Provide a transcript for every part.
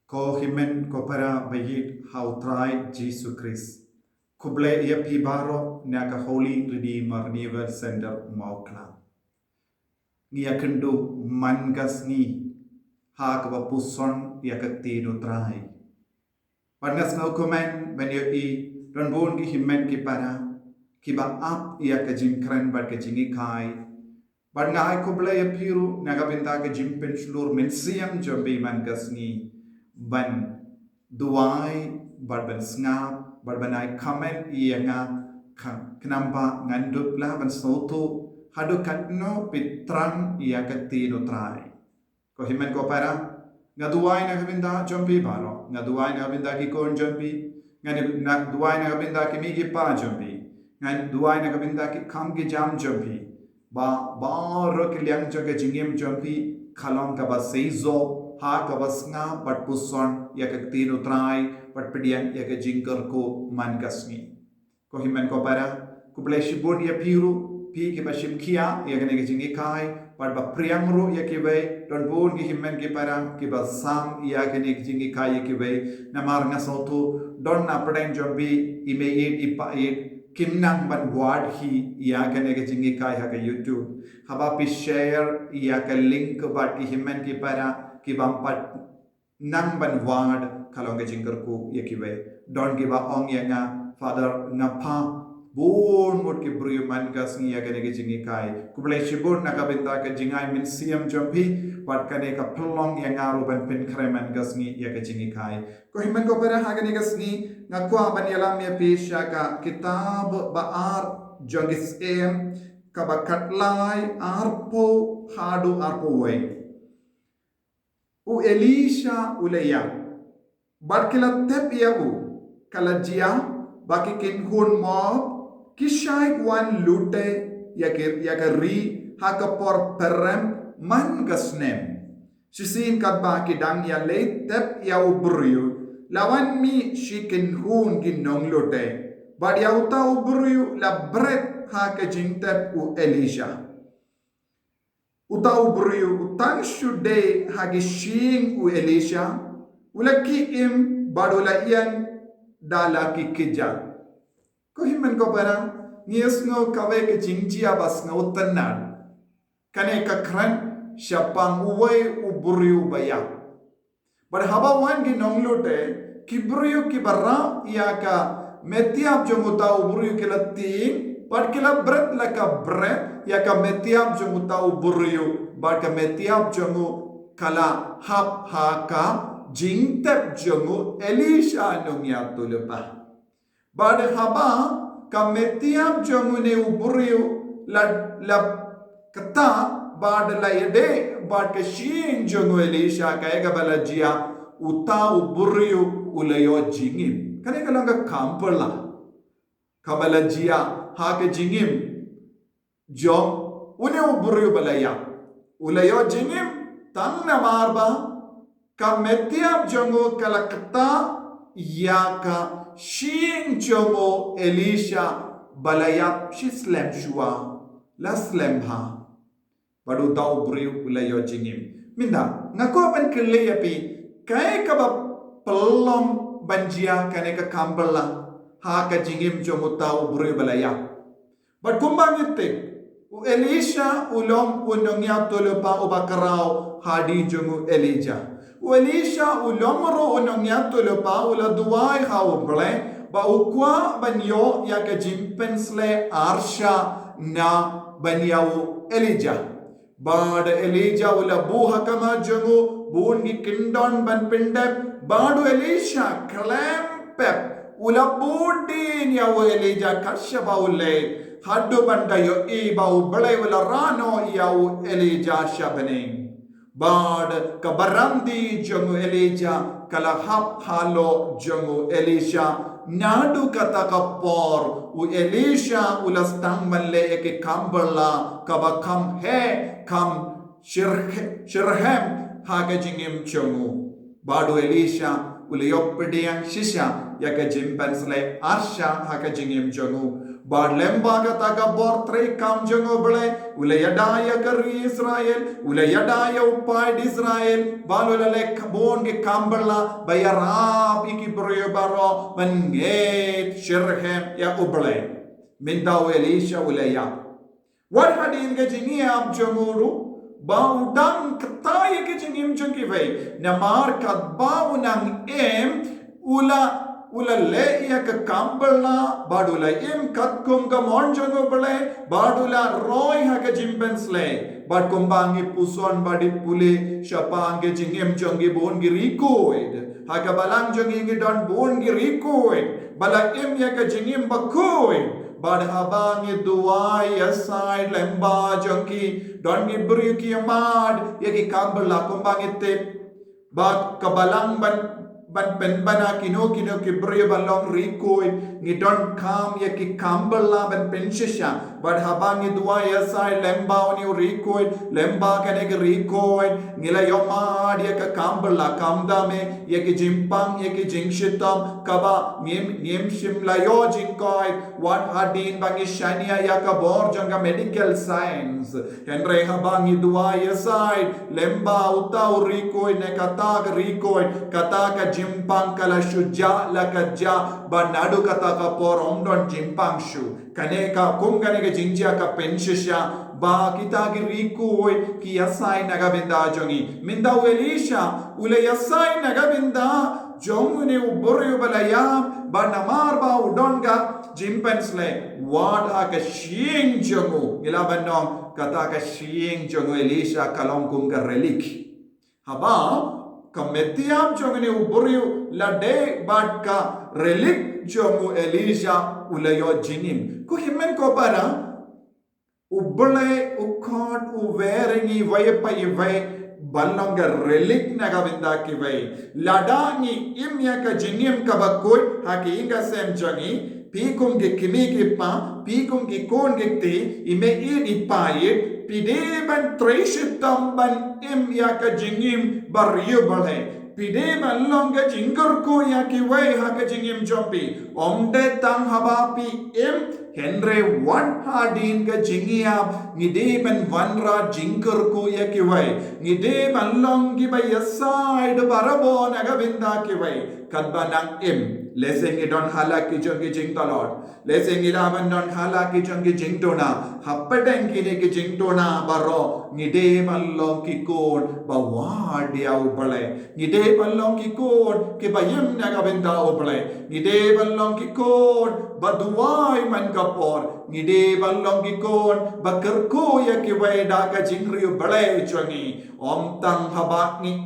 Ko himen ko para bayit hautrai Jesu Christ. Kuble ia pibaro naga Holy Redeemer Renewal Center maukla. Ngia kendu mangas ni ha ka puson ia ketinu trai. Pangas ngau komen ben ia I ranbun ki himen ki para ki ba ap ia ka jingkren ba ka jingi kai. Ban ngai kuble ia piru naga benta ka jimpen slur men siam jombe mangas ni ban duai ban snap ban ai comment ia nga kenapa ngandut lah ban soto hadu katno pitrang ia ketino trai ko himen ko para ngaduai na kabinda jombi balo ngaduai na kabinda ki kon jombi ngani na duai na kabinda ki migi pa jombi ngani duai na kabinda ki kam ki jam jombi ba ro ki liang joge jingim jombi khalong ka ba seizo ha ka basnga bat puson ya ka tino trai bat pedian ya ka jingkyrkhu man kasni ko himen ko para ku bleshibun ya piru pi ki bashim kia ya ka ne jingi kai bat ba priamru ya kiwei don bun ki himen ki para ki basam ya ka ne jingi kai ya kiwei namar ngasotu don na peden jombi imeit ipait kimnang ban ward hi ya ka ne jingi kai ha ka YouTube haba pi share ya ka link bat ki himen ki para ki bampat nang ban ward kalong jingkyrkhu ya kiwei don ki ba ong ya nga father ngapa bun mut ki bruyu man gas ngi ya gane jingi kai ku blai shibun na ka benta ka jingai min siam jompi pat kane ka plong ya ngaru ban pin kreman gas ngi ya ka jingi kai ko himan ko pera ha gane gas ngi ngakwa ban yalam ya pisha ka kitab baar jongis em ka bakatlai arpo hadu arpo wei u Elisha uleya barkila tep ya u kalajia baki kin hun mob kishai wan lute ya ka ri ha ka por perem man gasnem sisin ka baki dang ya le tep ya u bryu lawan mi shikin hun kin nong lute bad ya uta u bryu la bret ha ka jing tep u Elisha utau bryu utang shude hagi shing u Elisha ulaki im badula ian dala ki kija ko himen ko para ngies ngo kawe ke jingji abas ngo tanan kane ka kran syapang uwe u bryu baya bar haba wan gi nonglute ki bryu ki barra ya ka metiap jomuta u bryu ke lating Bar kila bret laka bret ya ka metiap jongu tau buryu bar ka metiap jongu kala hap ha ka jingtep jongu Elisha nung ya tulupa bar haba ka metiap jongu ne uburyu la kata bar la yede bar ka shin jongu Elisha ka ega balajia uta uburyu ulayo jingim kane kalanga kampala kabalajia ha ke jingim jom une uburyu balaya ulayo jingim tang na marba ka metiap jongo kalakta ya ka shin jongo Elisha balaya shislem shua laslem ha badu ta uburyu ulayo jingim minda ngako ban kille yapi kai ka ba pelom banjia kane ka kambala ha ka jingim jongo ta uburyu balaya But kumbang itik, u Elisha ulom unongya tulupa ubakarao hadi jungu Elijah. U Elisha ulomro unongya tulupa ula duwai hauble ba ukwa banyo ya ka jimpensle arsha na banyaw Elijah. Bad Elijah ula buha kama jungu bungi kindon ban pindep badu Elisha klempep ula budin ya u Elijah kashaba ule Hadu bandayo ibau belai wala rano yau Elijah shabening. Bad kabarandi jongu Elijah kalahap halo jongu Elisha nadu kata kapor u Elisha ulastang manle eke kambala kabakam he kam shirhem haga jingim jongu. Badu Elisha uliyop pediyang shisha yaka jimpansle arsha haka jingim jongu. Lembaga taga bortre kam jongobele ulayadaya kari Israel ulayadaya upai Israel balulale kabon ge kambala bayarab iki baro menget shirhem ya ubele mindaw Elisha ulaya what hadin ge jingiab jonguru ba udang katay ge jingim jongkiwei namar kat ba unang ula le ya ka kambala badula katkum ka monjango bale badula roy ha ka jimpens le bad kumbangi puson badi pule shapange jingem jongi bon gi rikoid ha ka balang jongi ngi don bon gi rikoid bala ya ka jingim bakoid bad habangi duai aside lemba jongi don gi bryuki amad ya ki kambala kumbangi te bad kabalang ban penbana kino kibriya balong rikoid ni don kam ya ki kambala ban penshisha bad habangi dua yasai lemba oni rikoid lemba kane ki rikoid ngila yomad ya ka kambala kamdame ya ki jimpang ya ki jingshitam kaba ngim shimla yo jinkoid what hadin bangi shania ya ka bor janga medical science henre habangi dua yasai lemba utau rikoid ne kata rikoid kata ka jimpang kala shuja la kaja banadu kata ka por omdon jimpang shu kaneka kumganega jinja ka penshisha ba kita gi rikoi ki yasai nagabinda jongi minda Elisha ule yasai nagabinda jongune ubore balaya ba namar ba udonga jimpensle wada ka shing jongu ilabanong kata ka shing jongu Elisha kalong kum ka relik haba Kametiam jongene uburiu la de bad ka relik jongu Elisha ulayo jinim. Ko himmen ko para ubule ukot uveringi vayepa ive balonga relik nagabinda kiwei. Ladangi imya ka jinim kabakoi haki inga sem jongi pikum ge kimi pa pikum ge kon ge te ime ipaye pideban treshitam ban ya ka jingim baryo bale pideban longa jingkyrkhu ya kiwei ha ka jingim jompi omde tang habapi henre one hadin ka jingia ngideban vanra jingkyrkhu ya kiwei ngideban longi ba yaside barabo nagabinda kiwei kadbanang lesing idon halaki jongi jing talot lesing ilaban don halaki jongi jing tona happateng kini ki jing tona baro ngide mallong ki kon bawad dia ubale ngide mallong ki kon ke bayem naga benda ubale ngide mallong ki kon baduai man kapor ngide mallong ki kon bakyrkhu ya ki weda ka jingri ubale jongi om tang habak ni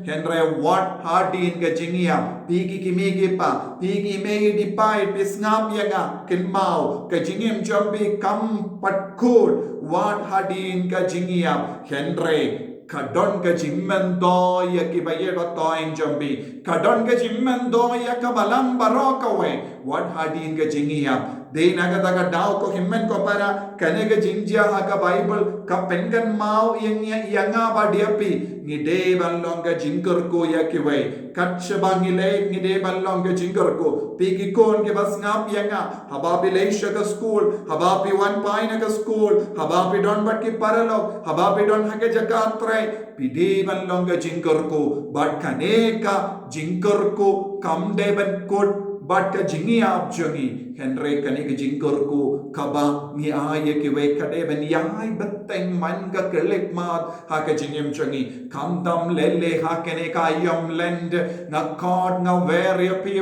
henre wat hadin ka jingia pigi kimigi pa pigi megi di pai pisngap yanga kinmau ka jingim jombi kam patkut wat hadin ka jingia henre kadon ka jimmendo ya ki bayero toing jombi kadon ka jimmendo ya ka balang barokawe wat hadin ka jingia de nagadaga daw ko himmen ko para kanega jingjia ha ka bible ka pengan mau yanga ba diapi ngide ballonga jingkyrkhu ya kiwei katshbangile ngide ballonga jingkyrkhu pigi kon ke bas ngap yanga hababi leisha ka school hababi one paina ka school hababi don bat ki paralog hababi don hage jakatre pide ballonga jingkyrkhu bat kaneka jingkyrkhu kamde ban kod but ka jingi ab jongi henre kani ka jingkyrkhu kaba ni aye ki we kade ben yai batteng man ka kelek mat ha ka jingim jongi kamdam lele ha kene ka yom lend na kod na very pi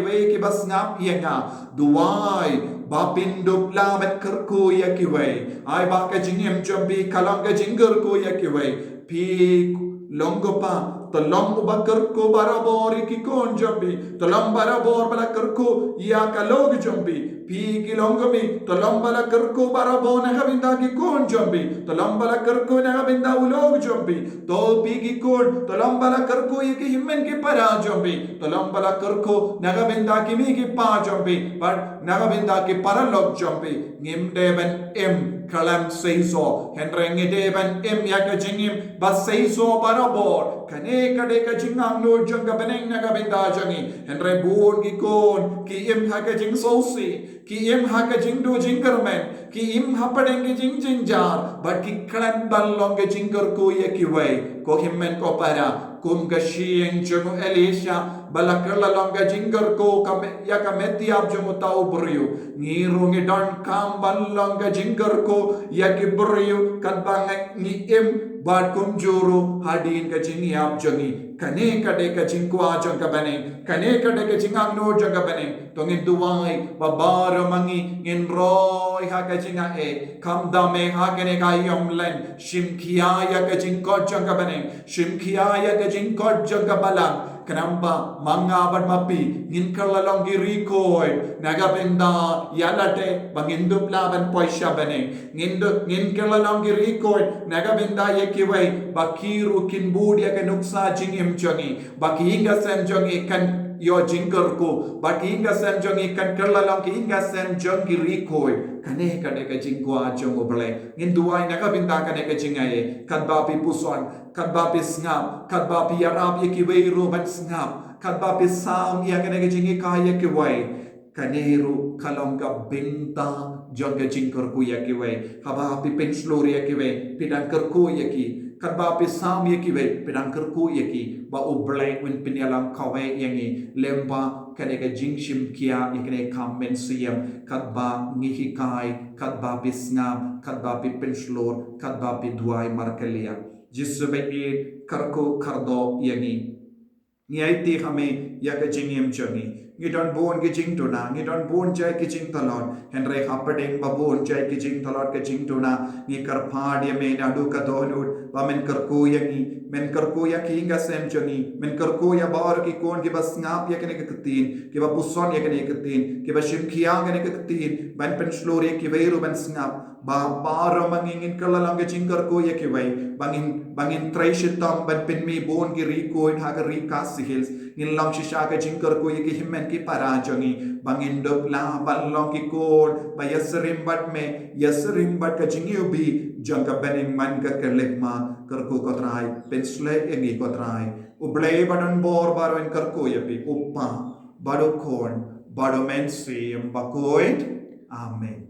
we ki bas ngap yenga duai bapin dupla bet kyrkhu ya ki we ai ba ka jingim jombi kalong ka jingkyrkhu ya ki we pi longopa tolong ubakyrkhu barabor ki kon jombi tolong barabor bala kyrkhu ya kalog jombi pi ki longomi tolong bala kyrkhu barabor na kabinda ki kon jombi tolong bala kyrkhu na kabinda ulog jombi to pi ki kon tolong bala kyrkhu ye ki himmen ki para jombi tolong bala kyrkhu na kabinda ki mi ki pa jombi but na kabinda ki paralog jombi ngimde ben kalam seiso henrengi deban yaka jingim ba seiso barabor kane kade ka jingang no janga beneng naga benda jangi henre bun ki kon ki haka jing sosi ki haka jing do jingermen ki hapadeng ki jing jinjar but ki kalam ballong ke jingkyrkhu ye kiwei ko himmen ko para kum gashing jumu Elisha balakala longa jingkyrkhu kam yakametiap jumu tau beriu ngiru ngidon kam balonga jingkyrkhu yakiberiu kan bangai ngiem bad kum juru hadin ka jingiap jangi kane kade ka jingkwa jangka bane kane kade ka jingang no jangka bane tongin duwai babaro mangi ngin roy ha ka jinga kam dame ha kane ka yomlen shimkia ya ka jingkot jangka bane shimkia ya ka jingkot jangka balang kenapa mangabad mapi ngin kalalong girikoy nagabenda yalate bangindup laban poisya bane ngin kalalong girikoy nagabenda yekiwei bakiru kinbudi ya kenuksa jingim jangi bakihinga sen jangi kan yo jingkyrkhu bakihinga sen jangi kan kalalong kihinga sen jangi rikoy kane kade ka jingkwa jongo bale ngin duai nagabenda kane ka jingaye kan bapi puson kad bapi ngap kad bapi yarab yekiwei roban ngap kad bapi sam ya kane jingi kaya kiwei kaneru kalongga benta jongga jingkyrkhu yekiwei habapi penslori yekiwei pidangkyrkhu yeki kad bapi sam yekiwei pidangkyrkhu yeki ba ublai wen pinyalang kawe yangi lemba kane ka jingshim kia yakane kamen siyam kad ba ngihikai kad bapi ngap kad bapi penslor kad bapi duai markelia jisubei karko kardo yangi ngiaiti hame yaka jingim jangi ngidon bon ki jing tuna ngidon bon jai ki jing talon henre hapadeng babon jai ki jing talon ki jing tuna ngi karphad ya me nadu ka donut ba men karko yangi men karko ya ki hinga sem jangi men karko ya bar ki kon ki bas ngap ya kene ketin ki ba puson ya kene ketin ki ba shimkia kene ketin ban pen slori ki veiru ban ngap ba baro mangingin kalalang ki jingkyrkhu ya ki wei bangin traishitam ban pen mi bon ki rikoin ha ka rikas hills ngin long shisha ka jingkyrkhu ya ki himmen ki parajangi bangin dop la ballong ki kon ba yasrim bat ka jingiubi jangka bening man ka kelekma kyrkhu kotrai pensle engi kotrai ublei badan bor baro en kyrkhu ya pi uppa bado kon bado mensi bakoit amen.